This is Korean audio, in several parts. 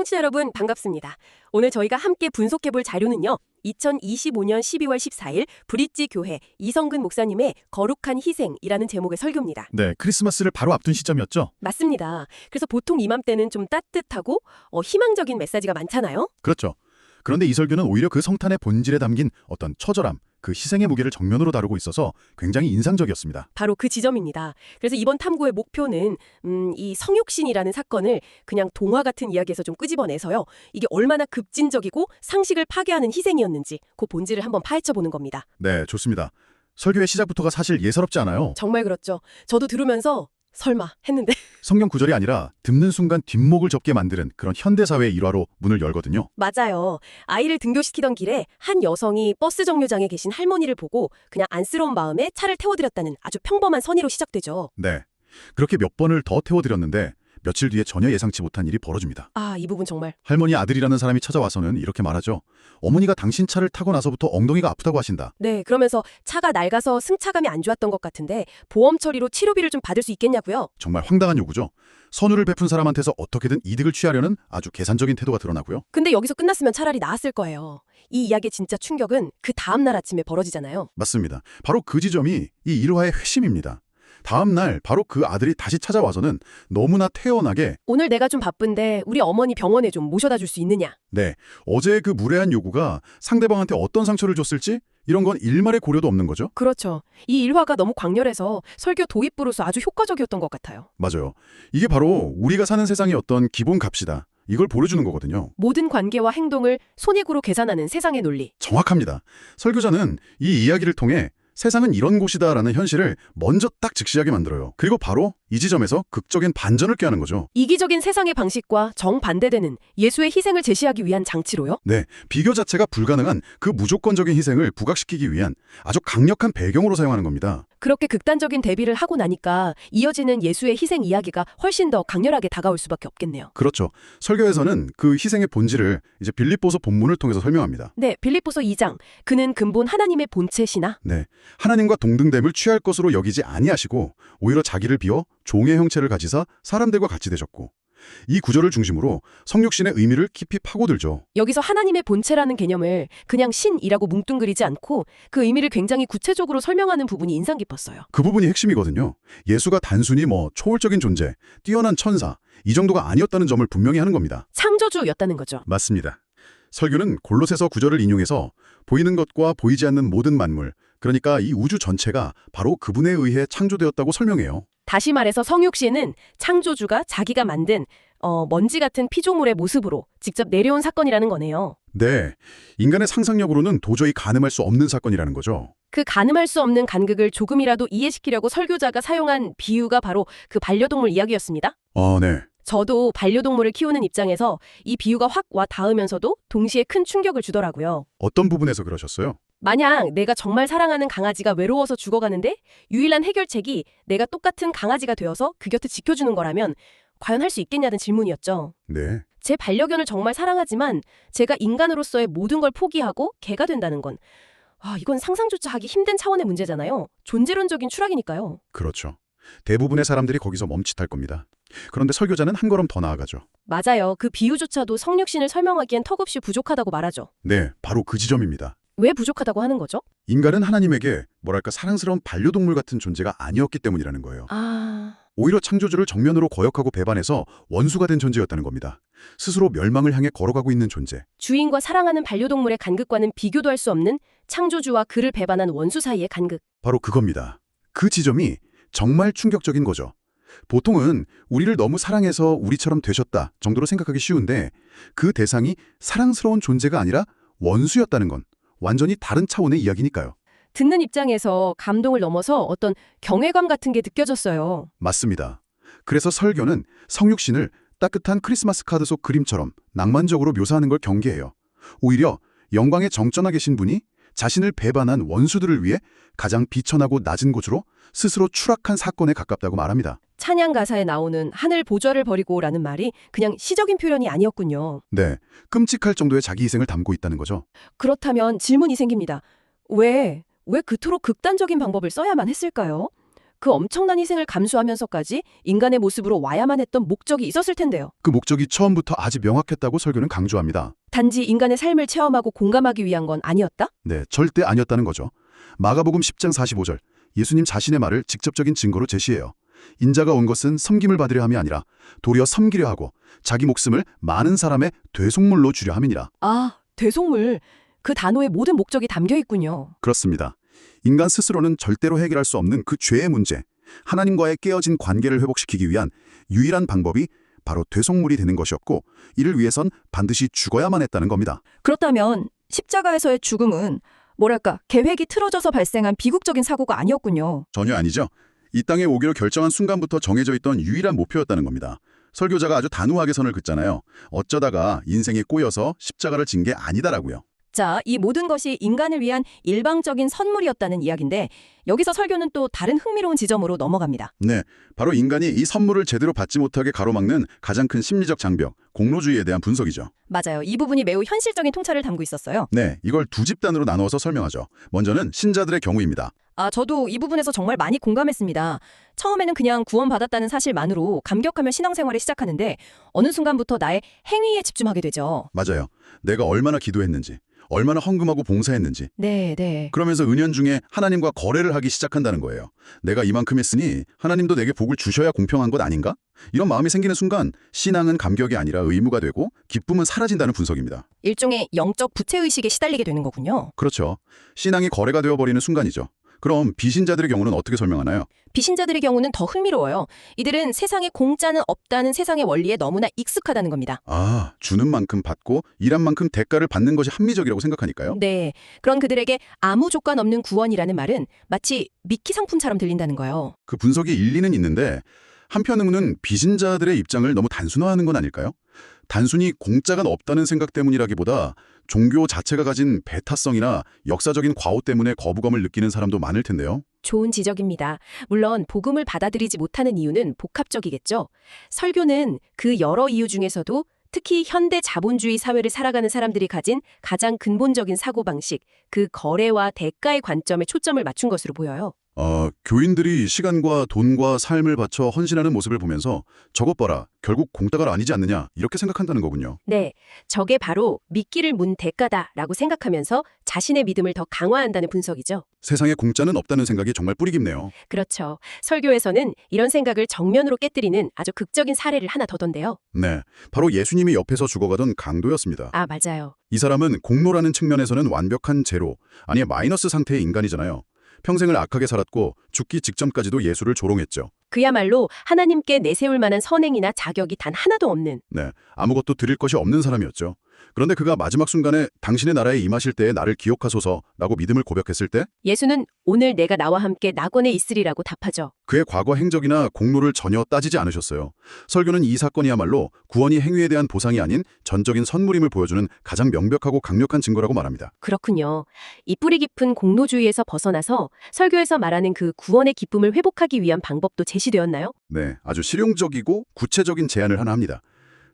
청취자 여러분 반갑습니다. 오늘 저희가 함께 분석해볼 자료는요. 2025년 12월 14일 브릿지 교회 이성근 목사님의 거룩한 희생이라는 제목의 설교입니다. 네, 크리스마스를 바로 앞둔 시점이었죠? 맞습니다. 그래서 보통 이맘때는 좀 따뜻하고 희망적인 메시지가 많잖아요. 그렇죠. 그런데 이 설교는 오히려 그 성탄의 본질에 담긴 어떤 처절함, 그 희생의 무게를 정면으로 다루고 있어서 굉장히 인상적이었습니다. 바로 그 지점입니다. 그래서 이번 탐구의 목표는 이 성육신이라는 사건을 그냥 동화 같은 이야기에서 좀 끄집어내서요. 이게 얼마나 급진적이고 상식을 파괴하는 희생이었는지 그 본질을 한번 파헤쳐보는 겁니다. 네, 좋습니다. 설교의 시작부터가 사실 예사롭지 않아요. 정말 그렇죠. 저도 들으면서 설마 했는데 성경 구절이 아니라 듣는 순간 뒷목을 접게 만드는 그런 현대사회의 일화로 문을 열거든요. 맞아요. 아이를 등교시키던 길에 한 여성이 버스 정류장에 계신 할머니를 보고 그냥 안쓰러운 마음에 차를 태워드렸다는 아주 평범한 선의로 시작되죠. 네, 그렇게 몇 번을 더 태워드렸는데 며칠 뒤에 전혀 예상치 못한 일이 벌어집니다. 아, 이 부분 정말. 할머니 아들이라는 사람이 찾아와서는 이렇게 말하죠. 어머니가 당신 차를 타고 나서부터 엉덩이가 아프다고 하신다. 네, 그러면서 차가 낡아서 승차감이 안 좋았던 것 같은데 보험 처리로 치료비를 좀 받을 수 있겠냐고요? 정말 황당한 요구죠. 선우를 베푼 사람한테서 어떻게든 이득을 취하려는 아주 계산적인 태도가 드러나고요. 근데 여기서 끝났으면 차라리 나았을 거예요. 이 이야기의 진짜 충격은 그 다음 날 아침에 벌어지잖아요. 맞습니다. 바로 그 지점이 이 일화의 회심입니다. 다음 날 바로 그 아들이 다시 찾아와서는 너무나 태연하게 오늘 내가 좀 바쁜데 우리 어머니 병원에 좀 모셔다 줄 수 있느냐? 네, 어제의 그 무례한 요구가 상대방한테 어떤 상처를 줬을지 이런 건 일말의 고려도 없는 거죠. 그렇죠. 이 일화가 너무 강렬해서 설교 도입부로서 아주 효과적이었던 것 같아요. 맞아요. 이게 바로 우리가 사는 세상의 어떤 기본 값이다. 이걸 보여주는 거거든요. 모든 관계와 행동을 손익으로 계산하는 세상의 논리. 정확합니다. 설교자는 이 이야기를 통해 세상은 이런 곳이다라는 현실을 먼저 딱 직시하게 만들어요. 그리고 바로 이 지점에서 극적인 반전을 꾀하는 거죠. 이기적인 세상의 방식과 정반대되는 예수의 희생을 제시하기 위한 장치로요? 네, 비교 자체가 불가능한 그 무조건적인 희생을 부각시키기 위한 아주 강력한 배경으로 사용하는 겁니다. 그렇게 극단적인 대비를 하고 나니까 이어지는 예수의 희생 이야기가 훨씬 더 강렬하게 다가올 수밖에 없겠네요. 그렇죠. 설교에서는 그 희생의 본질을 이제 빌립보서 본문을 통해서 설명합니다. 네, 빌립보서 2장. 그는 근본 하나님의 본체시나? 네, 하나님과 동등됨을 취할 것으로 여기지 아니하시고 오히려 자기를 비워 종의 형체를 가지사 사람들과 같이 되셨고 이 구절을 중심으로 성육신의 의미를 깊이 파고들죠. 여기서 하나님의 본체라는 개념을 그냥 신이라고 뭉뚱그리지 않고 그 의미를 굉장히 구체적으로 설명하는 부분이 인상 깊었어요. 그 부분이 핵심이거든요. 예수가 단순히 초월적인 존재, 뛰어난 천사 이 정도가 아니었다는 점을 분명히 하는 겁니다. 창조주였다는 거죠. 맞습니다. 설교는 골로새서 구절을 인용해서 보이는 것과 보이지 않는 모든 만물, 그러니까 이 우주 전체가 바로 그분에 의해 창조되었다고 설명해요. 다시 말해서 성육신은 창조주가 자기가 만든 먼지 같은 피조물의 모습으로 직접 내려온 사건이라는 거네요. 네, 인간의 상상력으로는 도저히 가늠할 수 없는 사건이라는 거죠. 그 가늠할 수 없는 간극을 조금이라도 이해시키려고 설교자가 사용한 비유가 바로 그 반려동물 이야기였습니다. 네. 저도 반려동물을 키우는 입장에서 이 비유가 확 와 닿으면서도 동시에 큰 충격을 주더라고요. 어떤 부분에서 그러셨어요? 만약 내가 정말 사랑하는 강아지가 외로워서 죽어가는데 유일한 해결책이 내가 똑같은 강아지가 되어서 그 곁을 지켜주는 거라면 과연 할 수 있겠냐는 질문이었죠. 네. 제 반려견을 정말 사랑하지만 제가 인간으로서의 모든 걸 포기하고 개가 된다는 건 이건 상상조차 하기 힘든 차원의 문제잖아요. 존재론적인 추락이니까요. 그렇죠. 대부분의 사람들이 거기서 멈칫할 겁니다. 그런데 설교자는 한 걸음 더 나아가죠. 맞아요. 그 비유조차도 성육신을 설명하기엔 턱없이 부족하다고 말하죠. 네, 바로 그 지점입니다. 왜 부족하다고 하는 거죠? 인간은 하나님에게 사랑스러운 반려동물 같은 존재가 아니었기 때문이라는 거예요. 오히려 창조주를 정면으로 거역하고 배반해서 원수가 된 존재였다는 겁니다. 스스로 멸망을 향해 걸어가고 있는 존재. 주인과 사랑하는 반려동물의 간극과는 비교도 할 수 없는 창조주와 그를 배반한 원수 사이의 간극. 바로 그겁니다. 그 지점이 정말 충격적인 거죠. 보통은 우리를 너무 사랑해서 우리처럼 되셨다 정도로 생각하기 쉬운데 그 대상이 사랑스러운 존재가 아니라 원수였다는 건 완전히 다른 차원의 이야기니까요. 듣는 입장에서 감동을 넘어서 어떤 경외감 같은 게 느껴졌어요. 맞습니다. 그래서 설교는 성육신을 따뜻한 크리스마스 카드 속 그림처럼 낭만적으로 묘사하는 걸 경계해요. 오히려 영광의 정전하 계신 분이 자신을 배반한 원수들을 위해 가장 비천하고 낮은 곳으로 스스로 추락한 사건에 가깝다고 말합니다. 찬양 가사에 나오는 하늘 보좌를 버리고 라는 말이 그냥 시적인 표현이 아니었군요. 네, 끔찍할 정도의 자기 희생을 담고 있다는 거죠. 그렇다면 질문이 생깁니다. 왜 그토록 극단적인 방법을 써야만 했을까요? 그 엄청난 희생을 감수하면서까지 인간의 모습으로 와야만 했던 목적이 있었을 텐데요. 그 목적이 처음부터 아주 명확했다고 설교는 강조합니다. 단지 인간의 삶을 체험하고 공감하기 위한 건 아니었다? 네, 절대 아니었다는 거죠. 마가복음 10장 45절, 예수님 자신의 말을 직접적인 증거로 제시해요. 인자가 온 것은 섬김을 받으려 함이 아니라 도리어 섬기려 하고 자기 목숨을 많은 사람의 되속물로 주려 함이니라. 아, 되속물. 그 단어의 모든 목적이 담겨 있군요. 그렇습니다. 인간 스스로는 절대로 해결할 수 없는 그 죄의 문제, 하나님과의 깨어진 관계를 회복시키기 위한 유일한 방법이 바로 되속물이 되는 것이었고, 이를 위해선 반드시 죽어야만 했다는 겁니다. 그렇다면 십자가에서의 죽음은 뭐랄까 계획이 틀어져서 발생한 비극적인 사고가 아니었군요. 전혀 아니죠. 이 땅에 오기로 결정한 순간부터 정해져 있던 유일한 목표였다는 겁니다. 설교자가 아주 단호하게 선을 긋잖아요. 어쩌다가 인생에 꼬여서 십자가를 진 게 아니다라고요. 자, 이 모든 것이 인간을 위한 일방적인 선물이었다는 이야기인데 여기서 설교는 또 다른 흥미로운 지점으로 넘어갑니다. 네, 바로 인간이 이 선물을 제대로 받지 못하게 가로막는 가장 큰 심리적 장벽, 공로주의에 대한 분석이죠. 맞아요. 이 부분이 매우 현실적인 통찰을 담고 있었어요. 네, 이걸 두 집단으로 나누어서 설명하죠. 먼저는 신자들의 경우입니다. 저도 이 부분에서 정말 많이 공감했습니다. 처음에는 그냥 구원받았다는 사실만으로 감격하며 신앙생활을 시작하는데 어느 순간부터 나의 행위에 집중하게 되죠. 맞아요. 내가 얼마나 기도했는지, 얼마나 헌금하고 봉사했는지. 네. 그러면서 은연중에 하나님과 거래를 하기 시작한다는 거예요. 내가 이만큼 했으니 하나님도 내게 복을 주셔야 공평한 것 아닌가? 이런 마음이 생기는 순간 신앙은 감격이 아니라 의무가 되고 기쁨은 사라진다는 분석입니다. 일종의 영적 부채의식에 시달리게 되는 거군요. 그렇죠. 신앙이 거래가 되어버리는 순간이죠. 그럼 비신자들의 경우는 어떻게 설명하나요? 비신자들의 경우는 더 흥미로워요. 이들은 세상에 공짜는 없다는 세상의 원리에 너무나 익숙하다는 겁니다. 아, 주는 만큼 받고 일한 만큼 대가를 받는 것이 합리적이라고 생각하니까요? 네. 그런 그들에게 아무 조건 없는 구원이라는 말은 마치 미끼 상품처럼 들린다는 거예요. 그 분석이 일리는 있는데 한편으로는 비신자들의 입장을 너무 단순화하는 건 아닐까요? 단순히 공짜가 없다는 생각 때문이라기보다 종교 자체가 가진 배타성이나 역사적인 과오 때문에 거부감을 느끼는 사람도 많을 텐데요. 좋은 지적입니다. 물론 복음을 받아들이지 못하는 이유는 복합적이겠죠. 설교는 그 여러 이유 중에서도 특히 현대 자본주의 사회를 살아가는 사람들이 가진 가장 근본적인 사고방식, 그 거래와 대가의 관점에 초점을 맞춘 것으로 보여요. 교인들이 시간과 돈과 삶을 바쳐 헌신하는 모습을 보면서 저것 봐라, 결국 공짜가 아니지 않느냐 이렇게 생각한다는 거군요. 네, 저게 바로 미끼를 문 대가다라고 생각하면서 자신의 믿음을 더 강화한다는 분석이죠. 세상에 공짜는 없다는 생각이 정말 뿌리 깊네요. 그렇죠. 설교에서는 이런 생각을 정면으로 깨뜨리는 아주 극적인 사례를 하나 더던데요. 네, 바로 예수님이 옆에서 죽어가던 강도였습니다. 아, 맞아요. 이 사람은 공로라는 측면에서는 완벽한 제로, 아니 마이너스 상태의 인간이잖아요. 평생을 악하게 살았고 죽기 직전까지도 예수를 조롱했죠. 그야말로 하나님께 내세울 만한 선행이나 자격이 단 하나도 없는. 네, 아무것도 드릴 것이 없는 사람이었죠. 그런데 그가 마지막 순간에 당신의 나라에 임하실 때에 나를 기억하소서라고 믿음을 고백했을 때 예수는 오늘 내가 나와 함께 낙원에 있으리라고 답하죠. 그의 과거 행적이나 공로를 전혀 따지지 않으셨어요. 설교는 이 사건이야말로 구원이 행위에 대한 보상이 아닌 전적인 선물임을 보여주는 가장 명백하고 강력한 증거라고 말합니다. 그렇군요. 이 뿌리 깊은 공로주의에서 벗어나서 설교에서 말하는 그 구원의 기쁨을 회복하기 위한 방법도 제시되었나요? 네, 아주 실용적이고 구체적인 제안을 하나 합니다.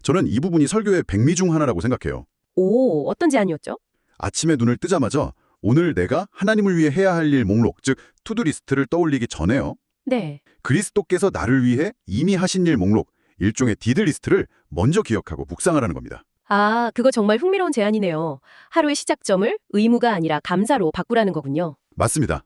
저는 이 부분이 설교의 백미 중 하나라고 생각해요. 오, 어떤 제안이었죠? 아침에 눈을 뜨자마자 오늘 내가 하나님을 위해 해야 할 일 목록, 즉 투두리스트를 떠올리기 전에요. 네. 그리스도께서 나를 위해 이미 하신 일 목록, 일종의 디드리스트를 먼저 기억하고 묵상하라는 겁니다. 아, 그거 정말 흥미로운 제안이네요. 하루의 시작점을 의무가 아니라 감사로 바꾸라는 거군요. 맞습니다.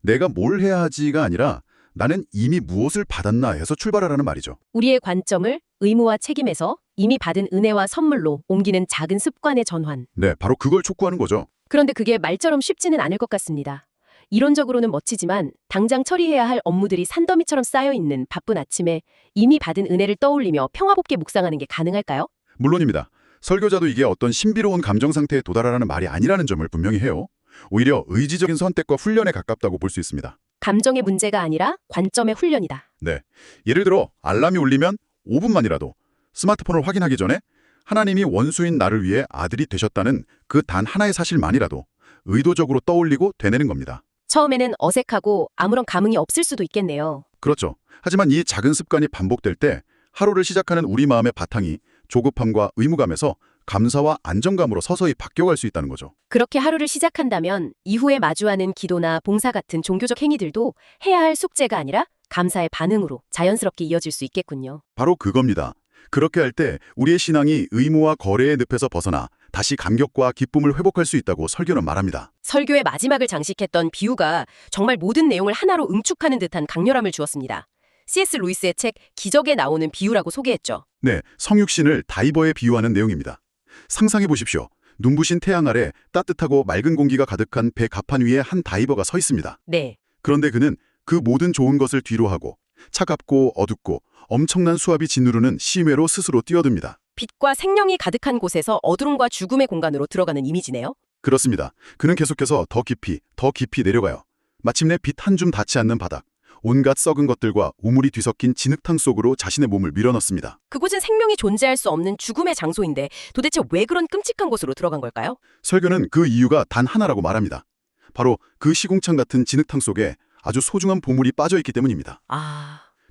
내가 뭘 해야 하지가 아니라 나는 이미 무엇을 받았나 해서 출발하라는 말이죠. 우리의 관점을 의무와 책임에서 이미 받은 은혜와 선물로 옮기는 작은 습관의 전환. 네, 바로 그걸 촉구하는 거죠. 그런데 그게 말처럼 쉽지는 않을 것 같습니다. 이론적으로는 멋지지만 당장 처리해야 할 업무들이 산더미처럼 쌓여있는 바쁜 아침에 이미 받은 은혜를 떠올리며 평화롭게 묵상하는 게 가능할까요? 물론입니다. 설교자도 이게 어떤 신비로운 감정 상태에 도달하라는 말이 아니라는 점을 분명히 해요. 오히려 의지적인 선택과 훈련에 가깝다고 볼 수 있습니다. 감정의 문제가 아니라 관점의 훈련이다. 네, 예를 들어 알람이 울리면 5분만이라도 스마트폰을 확인하기 전에 하나님이 원수인 나를 위해 아들이 되셨다는 그 단 하나의 사실만이라도 의도적으로 떠올리고 되뇌는 겁니다. 처음에는 어색하고 아무런 감흥이 없을 수도 있겠네요. 그렇죠. 하지만 이 작은 습관이 반복될 때 하루를 시작하는 우리 마음의 바탕이 조급함과 의무감에서 감사와 안정감으로 서서히 바뀌어갈 수 있다는 거죠. 그렇게 하루를 시작한다면 이후에 마주하는 기도나 봉사 같은 종교적 행위들도 해야 할 숙제가 아니라 감사의 반응으로 자연스럽게 이어질 수 있겠군요. 바로 그겁니다. 그렇게 할 때 우리의 신앙이 의무와 거래의 늪에서 벗어나 다시 감격과 기쁨을 회복할 수 있다고 설교는 말합니다. 설교의 마지막을 장식했던 비유가 정말 모든 내용을 하나로 응축하는 듯한 강렬함을 주었습니다. C.S. 루이스의 책 기적에 나오는 비유라고 소개했죠. 네, 성육신을 다이버에 비유하는 내용입니다. 상상해 보십시오. 눈부신 태양 아래 따뜻하고 맑은 공기가 가득한 배 갑판 위에 한 다이버가 서 있습니다. 네, 그런데 그는 그 모든 좋은 것을 뒤로 하고 차갑고 어둡고 엄청난 수압이 짓누르는 심해로 스스로 뛰어듭니다. 빛과 생명이 가득한 곳에서 어두움과 죽음의 공간으로 들어가는 이미지네요. 그렇습니다. 그는 계속해서 더 깊이 내려가요. 마침내 빛 한 줌 닿지 않는 바닥, 온갖 썩은 것들과 우물이 뒤섞인 진흙탕 속으로 자신의 몸을 밀어넣습니다. 그곳은 생명이 존재할 수 없는 죽음의 장소인데 도대체 왜 그런 끔찍한 곳으로 들어간 걸까요? 설교는 그 이유가 단 하나라고 말합니다. 바로 그 시궁창 같은 진흙탕 속에 아주 소중한 보물이 빠져있기 때문입니다.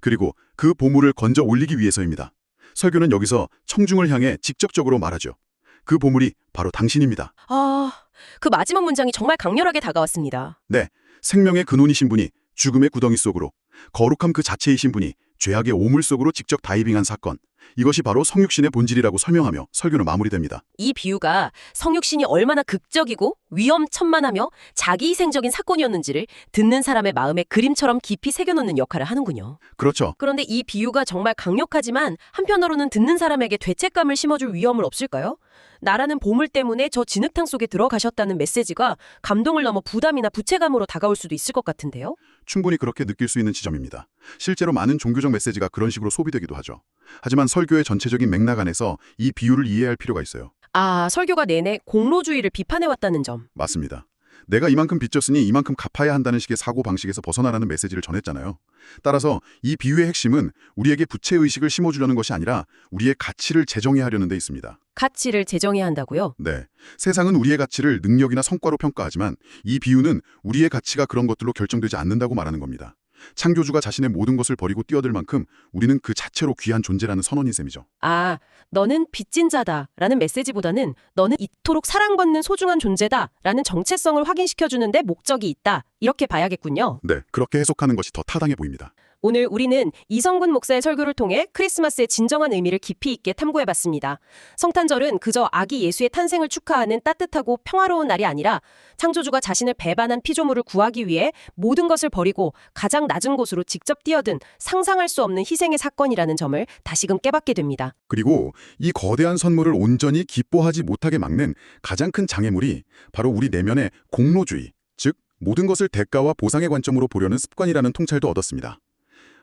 그리고 그 보물을 건져 올리기 위해서입니다. 설교는 여기서 청중을 향해 직접적으로 말하죠. 그 보물이 바로 당신입니다. 그 마지막 문장이 정말 강렬하게 다가왔습니다. 네, 생명의 근원이신 분이 죽음의 구덩이 속으로, 거룩함 그 자체이신 분이 죄악의 오물 속으로 직접 다이빙한 사건. 이것이 바로 성육신의 본질이라고 설명하며 설교는 마무리됩니다. 이 비유가 성육신이 얼마나 극적이고 위험천만하며 자기희생적인 사건이었는지를 듣는 사람의 마음에 그림처럼 깊이 새겨놓는 역할을 하는군요. 그렇죠. 그런데 이 비유가 정말 강력하지만 한편으로는 듣는 사람에게 죄책감을 심어줄 위험은 없을까요? 나라는 보물 때문에 저 진흙탕 속에 들어가셨다는 메시지가 감동을 넘어 부담이나 부채감으로 다가올 수도 있을 것 같은데요? 충분히 그렇게 느낄 수 있는 지점입니다. 실제로 많은 종교적 메시지가 그런 식으로 소비되기도 하죠. 하지만 설교의 전체적인 맥락 안에서 이 비유를 이해할 필요가 있어요. 설교가 내내 공로주의를 비판해왔다는 점. 맞습니다. 내가 이만큼 빚졌으니 이만큼 갚아야 한다는 식의 사고방식에서 벗어나라는 메시지를 전했잖아요. 따라서 이 비유의 핵심은 우리에게 부채의식을 심어주려는 것이 아니라 우리의 가치를 재정해야 하려는 데 있습니다. 가치를 재정해야 한다고요? 네. 세상은 우리의 가치를 능력이나 성과로 평가하지만 이 비유는 우리의 가치가 그런 것들로 결정되지 않는다고 말하는 겁니다. 창조주가 자신의 모든 것을 버리고 뛰어들 만큼 우리는 그 자체로 귀한 존재라는 선언인 셈이죠. 너는 빚진 자다라는 메시지보다는 너는 이토록 사랑받는 소중한 존재다라는 정체성을 확인시켜주는데 목적이 있다. 이렇게 봐야겠군요. 네, 그렇게 해석하는 것이 더 타당해 보입니다. 오늘 우리는 이성근 목사의 설교를 통해 크리스마스의 진정한 의미를 깊이 있게 탐구해봤습니다. 성탄절은 그저 아기 예수의 탄생을 축하하는 따뜻하고 평화로운 날이 아니라 창조주가 자신을 배반한 피조물을 구하기 위해 모든 것을 버리고 가장 낮은 곳으로 직접 뛰어든 상상할 수 없는 희생의 사건이라는 점을 다시금 깨닫게 됩니다. 그리고 이 거대한 선물을 온전히 기뻐하지 못하게 막는 가장 큰 장애물이 바로 우리 내면의 공로주의, 즉 모든 것을 대가와 보상의 관점으로 보려는 습관이라는 통찰도 얻었습니다.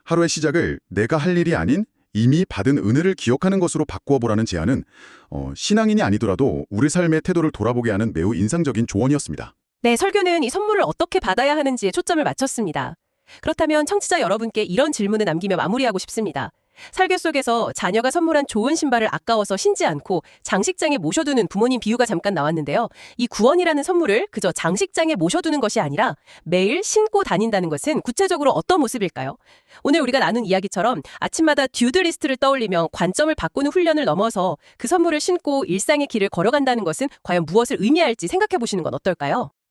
하루의 시작을 내가 할 일이 아닌 이미 받은 은혜를 기억하는 것으로 바꾸어 보라는 제안은 신앙인이 아니더라도 우리 삶의 태도를 돌아보게 하는 매우 인상적인 조언이었습니다. 네, 설교는 이 선물을 어떻게 받아야 하는지에 초점을 맞췄습니다. 그렇다면 청취자 여러분께 이런 질문을 남기며 마무리하고 싶습니다. 설교 속에서 자녀가 선물한 좋은 신발을 아까워서 신지 않고 장식장에 모셔두는 부모님 비유가 잠깐 나왔는데요. 이 구원이라는 선물을 그저 장식장에 모셔두는 것이 아니라 매일 신고 다닌다는 것은 구체적으로 어떤 모습일까요? 오늘 우리가 나눈 이야기처럼 아침마다 듀드리스트를 떠올리며 관점을 바꾸는 훈련을 넘어서 그 선물을 신고 일상의 길을 걸어간다는 것은 과연 무엇을 의미할지 생각해 보시는 건 어떨까요?